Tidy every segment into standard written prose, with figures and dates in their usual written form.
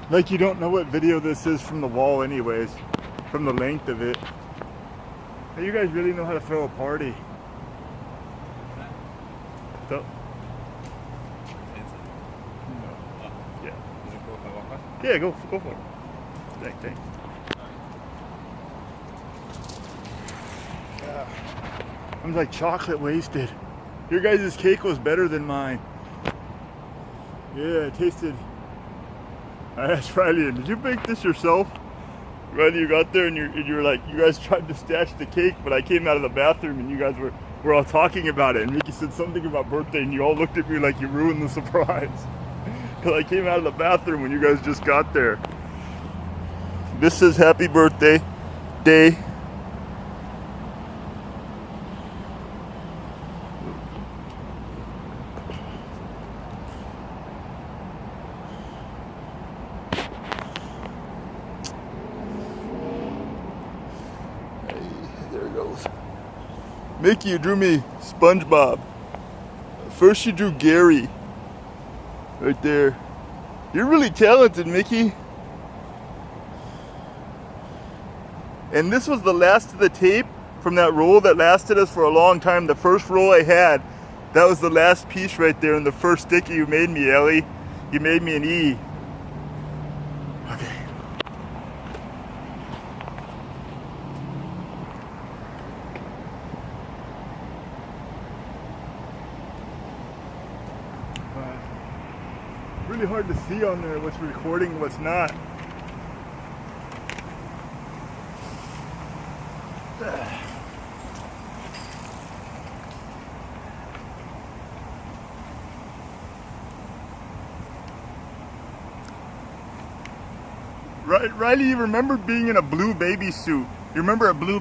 Like you don't know what video this is from the wall anyways, from the length of it. Hey, you guys really know how to throw a party. So, yeah. Is it cool if I walk by? Yeah, go for it. Thanks. I'm like chocolate wasted. Your guys' cake was better than mine. Yeah, it tasted. I asked Riley, did you bake this yourself? Riley, you got there and you were like, you guys tried to stash the cake, but I came out of the bathroom and you guys were all talking about it. And Mickey said something about birthday and you all looked at me like you ruined the surprise. Because I came out of the bathroom when you guys just got there. This is happy birthday day. There it goes. Mickey, you drew me SpongeBob. First you drew Gary. Right there. You're really talented, Mickey. And this was the last of the tape from that roll that lasted us for a long time. The first roll I had, that was the last piece right there, and the first sticker you made me, Ellie. You made me an E. Okay. Really hard to see on there what's recording and what's not. Riley, you remember being in a blue baby suit. You remember a blue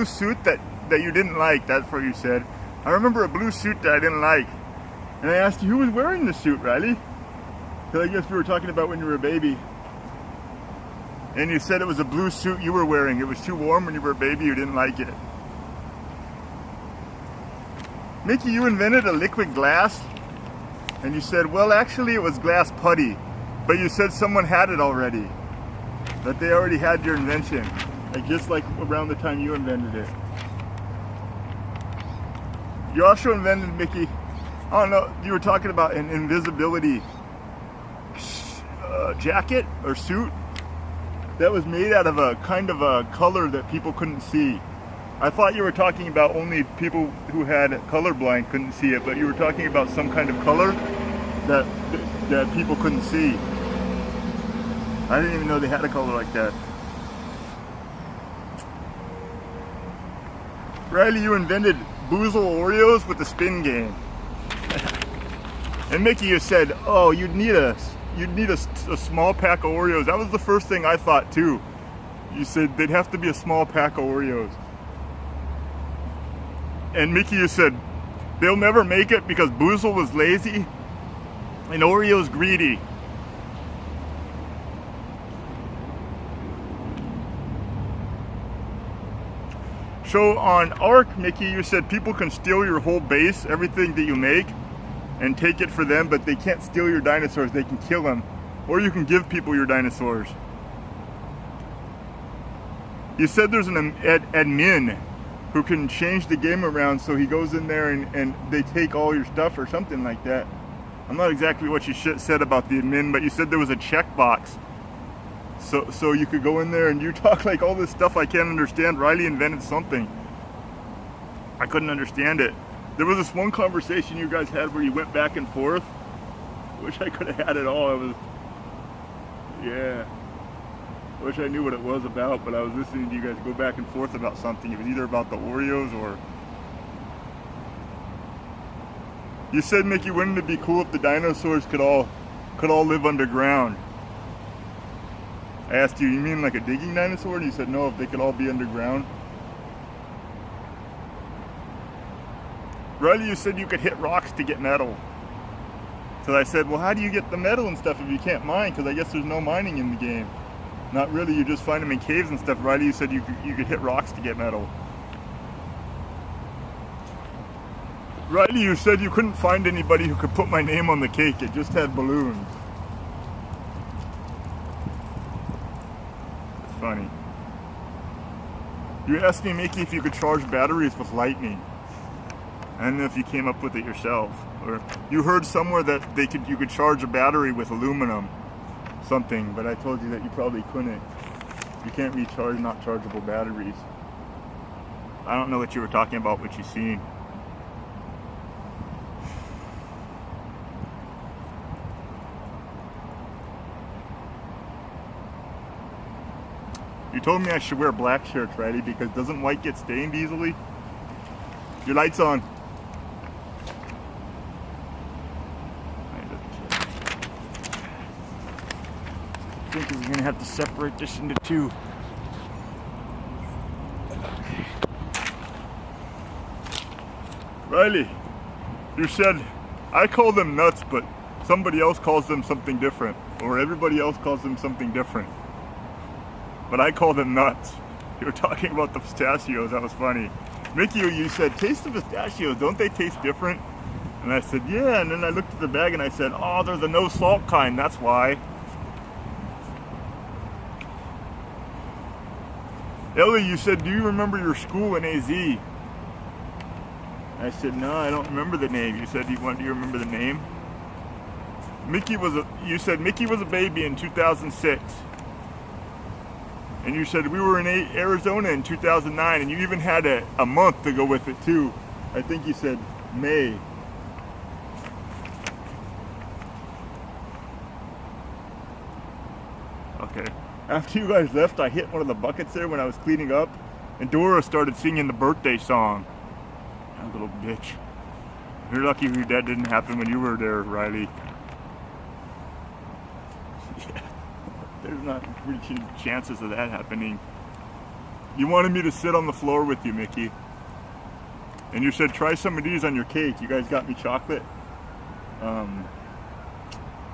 suit that you didn't like, that's what you said. I remember a blue suit that I didn't like. And I asked you who was wearing the suit, Riley? Because I guess we were talking about when you were a baby. And you said it was a blue suit you were wearing. It was too warm when you were a baby, you didn't like it. Mickey, you invented a liquid glass. And you said, well, actually it was glass putty. But you said someone had it already. That they already had your invention. Like just like around the time you invented it. You also invented, Mickey, I don't know, you were talking about an invisibility jacket or suit that was made out of a kind of a color that people couldn't see. I thought you were talking about only people who had colorblind couldn't see it, but you were talking about some kind of color that people couldn't see. I didn't even know they had a color like that. Riley, you invented Boozle Oreos with the spin game. And Mickey, you said, oh, you'd need a small pack of Oreos. That was the first thing I thought too. You said they'd have to be a small pack of Oreos. And Mickey, you said they'll never make it because Boozle was lazy and Oreo's greedy. So on ARC, Mickey, you said people can steal your whole base, everything that you make, and take it for them, but they can't steal your dinosaurs, they can kill them. Or you can give people your dinosaurs. You said there's an admin who can change the game around so he goes in there and they take all your stuff or something like that. I'm not exactly what you said about the admin, but you said there was a checkbox. So you could go in there and you talk like all this stuff I can't understand. Riley invented something. I couldn't understand it. There was this one conversation you guys had where you went back and forth. Wish I could have had it all. Yeah. Wish I knew what it was about, but I was listening to you guys go back and forth about something. It was either about the Oreos or... You said, Mickey, wouldn't it be cool if the dinosaurs could all live underground? I asked you mean like a digging dinosaur? And you said no, if they could all be underground. Riley, you said you could hit rocks to get metal. So I said, well, how do you get the metal and stuff if you can't mine? Because I guess there's no mining in the game. Not really, you just find them in caves and stuff. Riley, you said you could hit rocks to get metal. Riley, you said you couldn't find anybody who could put my name on the cake. It just had balloons. funny. You asked me, Mickey, if you could charge batteries with lightning. I don't know if you came up with it yourself, or you heard somewhere that you could charge a battery with aluminum, something. But I told you that you probably couldn't. You can't recharge not chargeable batteries. I don't know what you were talking about, what you seen. You told me I should wear black shirts, Riley, because doesn't white get stained easily? Your light's on. I think we're gonna have to separate this into two. Riley, you said, I call them nuts, but somebody else calls them something different, or everybody else calls them something different. But I call them nuts. You were talking about the pistachios, that was funny. Mickey, you said, taste the pistachios, don't they taste different? And I said, yeah, and then I looked at the bag and I said, oh, they're the no salt kind, that's why. Ellie, you said, do you remember your school in AZ? I said, no, I don't remember the name. You said, do you remember the name? You said Mickey was a baby in 2006. And you said we were in Arizona in 2009, and you even had a month to go with it too. I think you said May. Okay. After you guys left, I hit one of the buckets there when I was cleaning up, and Dora started singing the birthday song. That little bitch. You're lucky that didn't happen when you were there, Riley. Yeah. There's not really chances of that happening. You wanted me to sit on the floor with you, Mickey. And you said, try some of these on your cake. You guys got me chocolate.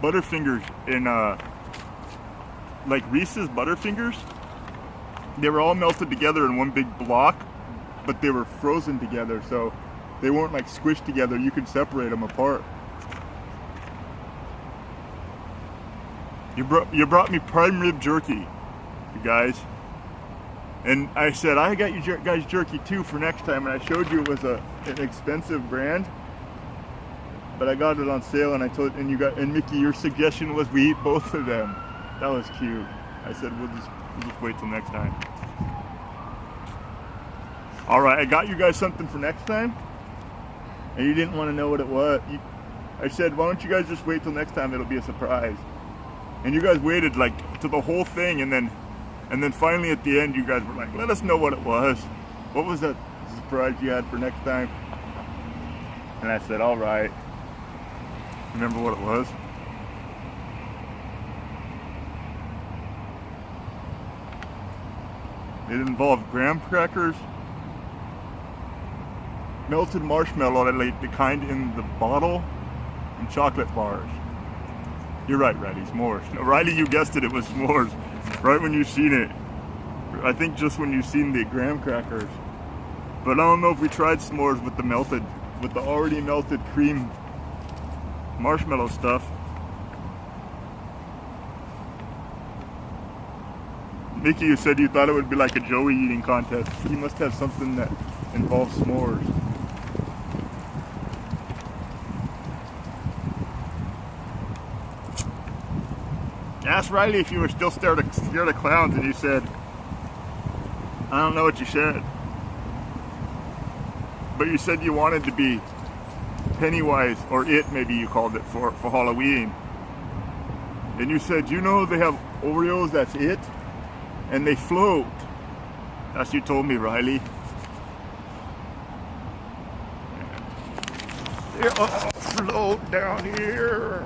Butterfingers in, like Reese's Butterfingers. They were all melted together in one big block, but they were frozen together, so they weren't like squished together. You could separate them apart. You brought me prime rib jerky, you guys. And I said, I got you guys jerky too for next time, and I showed you it was an expensive brand, but I got it on sale, and and Mickey, your suggestion was we eat both of them. That was cute. I said, we'll just wait till next time. All right, I got you guys something for next time, and you didn't want to know what it was. I said, why don't you guys just wait till next time? It'll be a surprise. And you guys waited like to the whole thing, and then finally at the end, you guys were like, let us know what it was. What was that surprise you had for next time? And I said, all right. Remember what it was? It involved graham crackers, melted marshmallow, like the kind in the bottle, and chocolate bars. You're right, Riley, s'mores. No, Riley, you guessed it, it was s'mores. Right when you seen it. I think just when you seen the graham crackers. But I don't know if we tried s'mores with the already melted cream marshmallow stuff. Mickey, you said you thought it would be like a Joey eating contest. He must have something that involves s'mores. Ask Riley if you were still scared of clowns, and you said, I don't know what you said. But you said you wanted to be Pennywise, or It, maybe you called it, for Halloween. And you said, you know they have Oreos, that's it? And they float. That's what you told me, Riley. Float down here.